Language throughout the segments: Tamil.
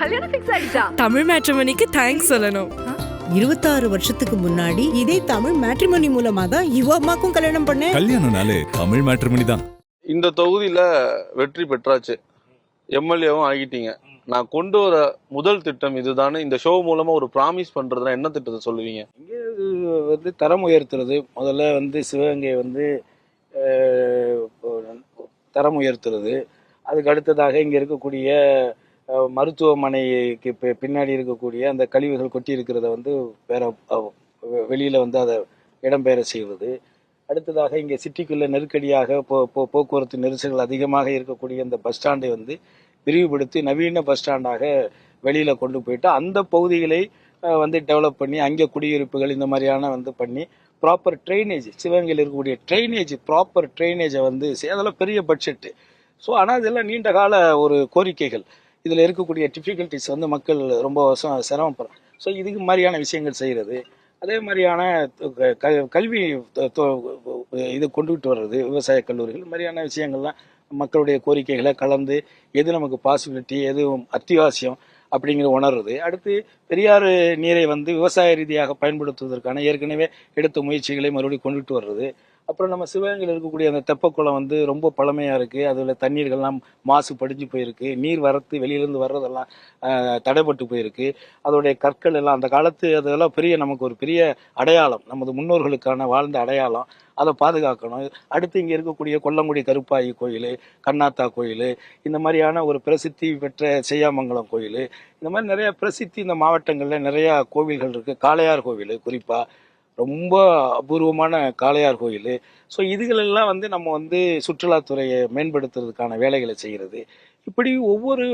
கல்யாணம் ஃபிக்ஸ் ஆயிடுச்சா? தமிழ் மேட்ரிமோனிக்கு தேங்க்ஸ் சொல்லணும். 26 வருஷத்துக்கு முன்னாடி இதே தமிழ் மேட்ரிமோனி மூலமா தான் இவ அம்மாக்கும் கல்யாணம் பண்ணேன். கல்யாணம்னாலே தமிழ் மேட்ரிமோனி தான். இந்த தொகுதியில வெற்றி பெற்றாச்சு, எம்எல்ஏவும் ஆகிட்டீங்க. நான் கொண்டு வர முதல் திட்டம் இதுதானே. இந்த ஷோ மூலமா ஒரு ப்ராமிஸ் பண்றதுனா என்ன திட்டத்தை சொல்லுவீங்க? இங்கே தரம் உயர்த்துறது. முதல்ல சிவகங்கை தரம் உயர்த்துறது. அதுக்கு அடுத்ததாக இங்கே இருக்கக்கூடிய மருத்துவமனைக்கு பின்னாடி இருக்கக்கூடிய அந்த கழிவுகள் கொட்டி இருக்கிறத வேற வெளியில் அதை இடம்பெயர செய்வது. அடுத்ததாக இங்கே சிட்டிக்குள்ளே நெருக்கடியாக போக்குவரத்து நெரிசல்கள் அதிகமாக இருக்கக்கூடிய அந்த பஸ் ஸ்டாண்டை விரிவுபடுத்தி நவீன பஸ் ஸ்டாண்டாக வெளியில் கொண்டு போயிட்டு அந்த பகுதிகளை டெவலப் பண்ணி அங்கே குடியிருப்புகள் இந்த மாதிரியான பண்ணி ப்ராப்பர் ட்ரைனேஜ், சிவகங்கையில் இருக்கக்கூடிய ட்ரைனேஜ், ப்ராப்பர் ட்ரைனேஜை அதெல்லாம் பெரிய பட்ஜெட்டு. ஸோ ஆனால் இதெல்லாம் நீண்ட கால ஒரு கோரிக்கைகள். இதில் இருக்கக்கூடிய டிஃபிகல்ட்டிஸ் மக்கள் ரொம்ப வருஷம் சிரமப்படுறாங்க. ஸோ இதுக்கு மாதிரியான விஷயங்கள் செய்கிறது. அதே மாதிரியான கல்வி இது கொண்டுகிட்டு வர்றது, விவசாய கல்லூரிகள் இந்த மாதிரியான விஷயங்கள்லாம் மக்களுடைய கோரிக்கைகளை கலந்து எது நமக்கு பாசிபிலிட்டி, எது அத்தியாவசியம் அப்படிங்கிற உணர்றது. அடுத்து பெரியாறு நீரை விவசாய ரீதியாக பயன்படுத்துவதற்கான ஏற்கனவே எடுத்த முயற்சிகளை மறுபடியும் கொண்டுட்டு வர்றது. அப்புறம் நம்ம சிவகங்கையில் இருக்கக்கூடிய அந்த தெப்பக்குளம் ரொம்ப பழமையாக இருக்குது. அதில் தண்ணீர்கள்லாம் மாசு படிஞ்சு போயிருக்கு. நீர் வரத்து வெளியிலேருந்து வர்றதெல்லாம் தடைப்பட்டு போயிருக்கு. அதோடைய கற்கள் எல்லாம் அந்த காலத்து அதெல்லாம் நமக்கு ஒரு பெரிய அடையாளம், நமது முன்னோர்களுக்கான வாழ்ந்த அடையாளம். அதை பாதுகாக்கணும். அடுத்து இங்கே இருக்கக்கூடிய கொல்லங்குடி கருப்பாயி கோயில், கண்ணாத்தா கோயில், இந்த மாதிரியான ஒரு பிரசித்தி பெற்ற செய்யாமங்கலம் கோயில், இந்த மாதிரி நிறைய பிரசித்தி இந்த மாவட்டங்களில் நிறையா கோவில்கள் இருக்குது. காளையார் கோவில் குறிப்பாக ரொம்ப அபூர்வமான காளையார் கோயில். ஸோ இதுகளெல்லாம் நம்ம சுற்றுலாத்துறையை மேம்படுத்துறதுக்கான வேலைகளை செய்கிறது. இப்படி ஒவ்வொரு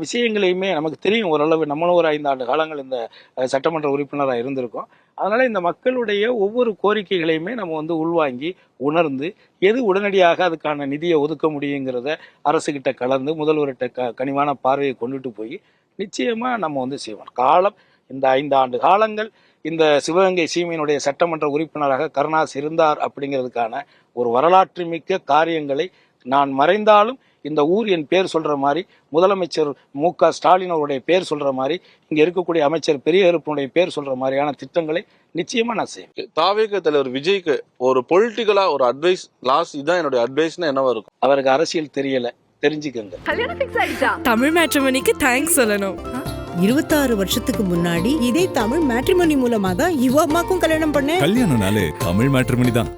விஷயங்களையுமே நமக்கு தெரியும். ஓரளவு நம்மளும் ஒரு 5 ஆண்டு காலங்கள் இந்த சட்டமன்ற உறுப்பினராக இருந்திருக்கோம். அதனால் இந்த மக்களுடைய ஒவ்வொரு கோரிக்கைகளையுமே நம்ம உள்வாங்கி உணர்ந்து எது உடனடியாக அதுக்கான நிதியை ஒதுக்க முடியுங்கிறத அரசுகிட்ட கலந்து முதல்வர்கிட்ட கனிவான பார்வையை கொண்டுட்டு போய் நிச்சயமாக நம்ம செய்வோம். காலம் இந்த 5 ஆண்டு காலங்கள் இந்த சிவகங்கை சீமையினுடைய சட்டமன்ற உறுப்பினராக கருணாஸ் இருந்தார் அப்படிங்கிறதுக்கான ஒரு வரலாற்று மிக்க காரியங்களை நான் மறைந்தாலும் இந்த ஊர் என் பேர் சொல்ற மாதிரி, முதலமைச்சர் மு.க. ஸ்டாலின் அவருடைய பேர் சொல்ற மாதிரி, இங்க இருக்கக்கூடிய அமைச்சர் பெரியகருப்பனுடைய பேர் சொல்ற மாதிரியான திட்டங்களை நிச்சயமா நான் செய்வேன். தாவேக தலைவர் விஜய்க்கு ஒரு பொலிட்டிக்கலா ஒரு அட்வைஸ், லாஸ்ட் இதான் என்னுடைய அட்வைஸ்னா என்னவா இருக்கும்? அவருக்கு அரசியல் தெரியல, தெரிஞ்சுக்கங்க. கல்யாணம் ஃபிக்ஸ் ஆயிடுச்சா? தமிழ் மேட்ரிமோனிக்கு தேங்க்ஸ் சொல்லணும். 26 வருஷத்துக்கு முன்னாடி இதே தமிழ் மேட்ரிமோனி மூலமா தான் இவ அம்மாக்கும் கல்யாணம் பண்ணேன். கல்யாணம்னாலே தமிழ் மேட்ரிமோனி தான்.